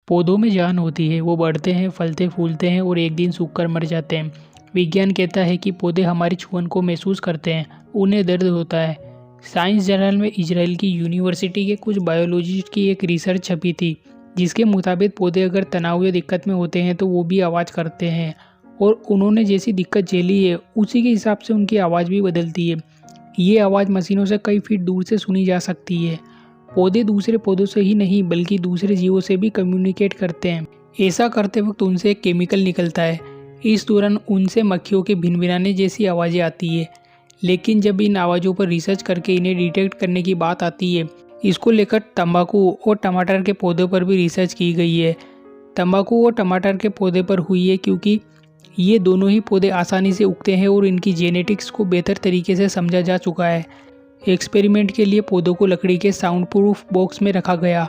पौधों में जान होती है, वो बढ़ते हैं, फलते फूलते हैं और एक दिन सूख कर मर जाते हैं। विज्ञान कहता है कि पौधे हमारी छुअन को महसूस करते हैं, उन्हें दर्द होता है। साइंस जर्नल में इजराइल की यूनिवर्सिटी के कुछ बायोलॉजिस्ट की एक रिसर्च छपी थी, जिसके मुताबिक पौधे अगर तनाव या दिक्कत में होते हैं तो वो भी आवाज़ करते हैं, और उन्होंने जैसी दिक्कत झेली है उसी के हिसाब से उनकी आवाज़ भी बदलती है। ये आवाज़ मशीनों से कई फीट दूर से सुनी जा सकती है। पौधे दूसरे पौधों से ही नहीं बल्कि दूसरे जीवों से भी कम्युनिकेट करते हैं। ऐसा करते वक्त उनसे एक केमिकल निकलता है। इस दौरान उनसे मक्खियों के भिनभिनाने जैसी आवाज़ें आती है। लेकिन जब इन आवाज़ों पर रिसर्च करके इन्हें डिटेक्ट करने की बात आती है, इसको लेकर तंबाकू और टमाटर के पौधों पर भी रिसर्च की गई है। तंबाकू और टमाटर के पौधे पर हुई है क्योंकि ये दोनों ही पौधे आसानी से उगते हैं और इनकी जेनेटिक्स को बेहतर तरीके से समझा जा चुका है। एक्सपेरिमेंट के लिए पौधों को लकड़ी के साउंड प्रूफ बॉक्स में रखा गया।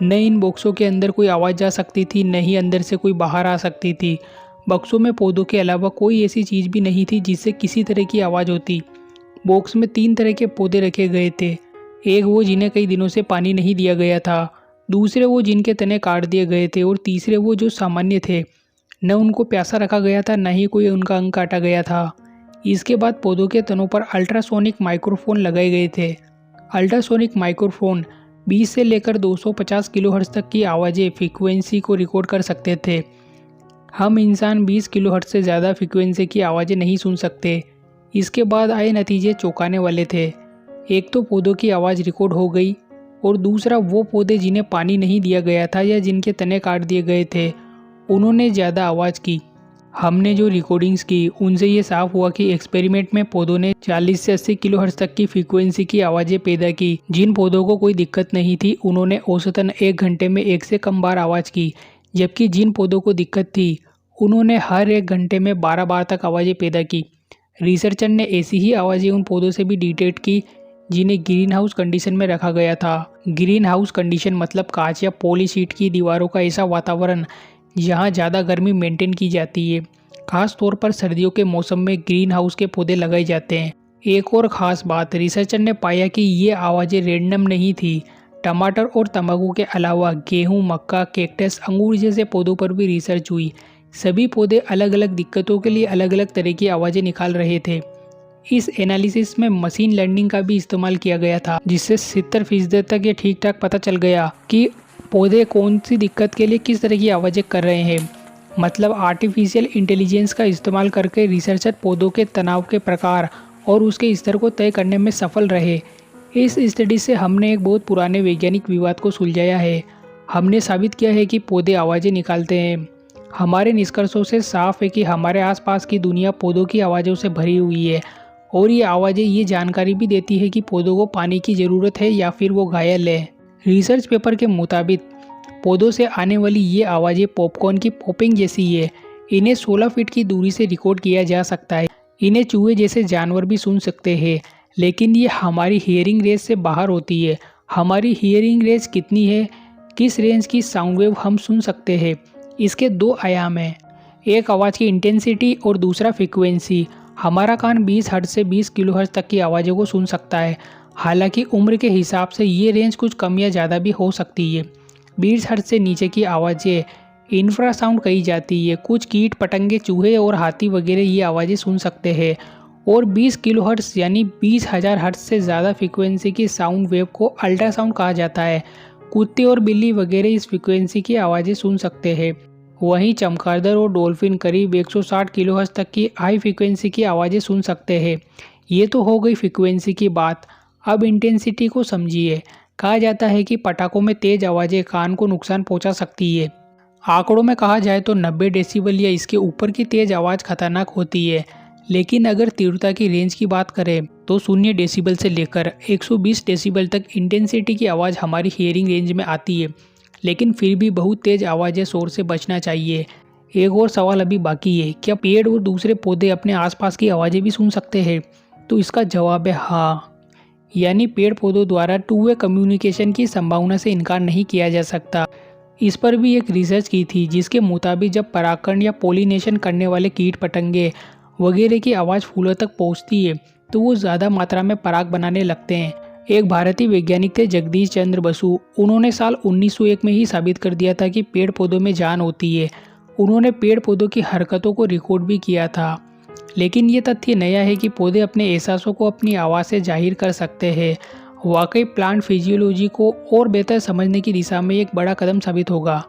न इन बॉक्सों के अंदर कोई आवाज़ जा सकती थी, न ही अंदर से कोई बाहर आ सकती थी। बॉक्सों में पौधों के अलावा कोई ऐसी चीज़ भी नहीं थी जिससे किसी तरह की आवाज़ होती। बॉक्स में 3 तरह के पौधे रखे गए थे। एक वो जिन्हें कई दिनों से पानी नहीं दिया गया था, दूसरे वो जिनके तने काट दिए गए थे, और तीसरे वो जो सामान्य थे। न उनको प्यासा रखा गया था, न ही कोई उनका अंग काटा गया था। इसके बाद पौधों के तनों पर अल्ट्रासोनिक माइक्रोफोन लगाए गए थे। अल्ट्रासोनिक माइक्रोफोन 20 से लेकर 250 किलोहर्ट्ज़ तक की आवाज़ें फ्रीक्वेंसी को रिकॉर्ड कर सकते थे। हम इंसान 20 किलोहर्ट्ज़ से ज़्यादा फ्रीक्वेंसी की आवाज़ें नहीं सुन सकते। इसके बाद आए नतीजे चौंकाने वाले थे। एक तो पौधों की आवाज़ रिकॉर्ड हो गई, और दूसरा वो पौधे जिन्हें पानी नहीं दिया गया था या जिनके तने काट दिए गए थे, उन्होंने ज़्यादा आवाज़ की। हमने जो रिकॉर्डिंग्स की उनसे ये साफ हुआ कि एक्सपेरिमेंट में पौधों ने 40 से 80 किलोहर्ट्ज़ तक की फ्रीक्वेंसी की आवाज़ें पैदा की। जिन पौधों को कोई दिक्कत नहीं थी उन्होंने औसतन 1 घंटे में 1 से कम बार आवाज़ की, जबकि जिन पौधों को दिक्कत थी उन्होंने हर 1 घंटे में 12 बार तक आवाज़ें पैदा की। रिसर्चर ने ऐसी ही आवाज़ें उन पौधों से भी डिटेक्ट की जिन्हें ग्रीन हाउस कंडीशन में रखा गया था। ग्रीन हाउस कंडीशन मतलब कांच या पॉलीशीट की दीवारों का ऐसा वातावरण जहाँ ज़्यादा गर्मी मेंटेन की जाती है। खास तौर पर सर्दियों के मौसम में ग्रीन हाउस के पौधे लगाए जाते हैं। एक और ख़ास बात, रिसर्चर ने पाया कि ये आवाज़ें रैंडम नहीं थी। टमाटर और तंबाकू के अलावा गेहूं, मक्का, कैक्टस, अंगूर जैसे पौधों पर भी रिसर्च हुई। सभी पौधे अलग अलग दिक्कतों के लिए अलग अलग तरह की आवाज़ें निकाल रहे थे। इस एनालिसिस में मशीन लर्निंग का भी इस्तेमाल किया गया था, जिससे 70% तक ये ठीक ठाक पता चल गया कि पौधे कौन सी दिक्कत के लिए किस तरह की आवाज़ें कर रहे हैं। मतलब आर्टिफिशियल इंटेलिजेंस का इस्तेमाल करके रिसर्चर पौधों के तनाव के प्रकार और उसके स्तर को तय करने में सफल रहे। इस स्टडी से हमने एक बहुत पुराने वैज्ञानिक विवाद को सुलझाया है। हमने साबित किया है कि पौधे आवाज़ें निकालते हैं। हमारे निष्कर्षों से साफ है कि हमारे आसपास की दुनिया पौधों की आवाज़ों से भरी हुई है, और ये आवाज़ें ये जानकारी भी देती है कि पौधों को पानी की ज़रूरत है या फिर वो घायल है। रिसर्च पेपर के मुताबिक पौधों से आने वाली ये आवाज़ें पॉपकॉर्न की पॉपिंग जैसी है। इन्हें 16 फीट की दूरी से रिकॉर्ड किया जा सकता है। इन्हें चूहे जैसे जानवर भी सुन सकते हैं, लेकिन ये हमारी हियरिंग रेंज से बाहर होती है। हमारी हियरिंग रेंज कितनी है, किस रेंज की साउंड वेव हम सुन सकते हैं, इसके 2 आयाम हैं। एक आवाज़ की इंटेंसिटी और दूसरा फ्रीक्वेंसी। हमारा कान 20 हर्ट्ज से 20 किलोहर्ट्ज तक की आवाज़ों को सुन सकता है। हालांकि उम्र के हिसाब से ये रेंज कुछ कम या ज़्यादा भी हो सकती है। 20 हर्ट्ज से नीचे की आवाज़ें इंफ्रासाउंड कही जाती है। कुछ कीट पतंगे, चूहे और हाथी वगैरह ये आवाज़ें सुन सकते हैं। और 20 किलोहर्ट्ज यानी 20,000 हर्ट्ज से ज़्यादा फ्रीक्वेंसी की साउंड वेव को अल्ट्रासाउंड कहा जाता है। कुत्ते और बिल्ली वगैरह इस फ्रीक्वेंसी की आवाज़ें सुन सकते हैं। वहीं चमगादड़ और डॉल्फिन करीब 160 किलोहर्ट्ज तक की हाई फ्रीक्वेंसी की आवाज़ें सुन सकते हैं। ये तो हो गई फ्रीक्वेंसी की बात। अब इंटेंसिटी को समझिए। कहा जाता है कि पटाखों में तेज आवाज़ें कान को नुकसान पहुंचा सकती है। आंकड़ों में कहा जाए तो 90 डेसिबल या इसके ऊपर की तेज आवाज़ खतरनाक होती है। लेकिन अगर तीव्रता की रेंज की बात करें तो 0 डेसिबल से लेकर 120 डेसिबल तक इंटेंसिटी की आवाज़ हमारी हियरिंग रेंज में आती है। लेकिन फिर भी बहुत तेज आवाज़ या शोर से बचना चाहिए। एक और सवाल अभी बाकी है, क्या पेड़ और दूसरे पौधे अपने आसपास की आवाज़ें भी सुन सकते हैं? तो इसका जवाब है हाँ। यानी पेड़ पौधों द्वारा 2 वे कम्युनिकेशन की संभावना से इनकार नहीं किया जा सकता। इस पर भी एक रिसर्च की थी, जिसके मुताबिक जब परागकण या पोलिनेशन करने वाले कीट पतंगे वगैरह की आवाज़ फूलों तक पहुंचती है तो वो ज़्यादा मात्रा में पराग बनाने लगते हैं। एक भारतीय वैज्ञानिक थे जगदीश चंद्र बसु। उन्होंने साल 1901 में ही साबित कर दिया था कि पेड़ पौधों में जान होती है। उन्होंने पेड़ पौधों की हरकतों को रिकॉर्ड भी किया था। लेकिन ये तथ्य नया है कि पौधे अपने एहसासों को अपनी आवाज़ से जाहिर कर सकते हैं। वाकई प्लांट फिजियोलॉजी को और बेहतर समझने की दिशा में एक बड़ा कदम साबित होगा।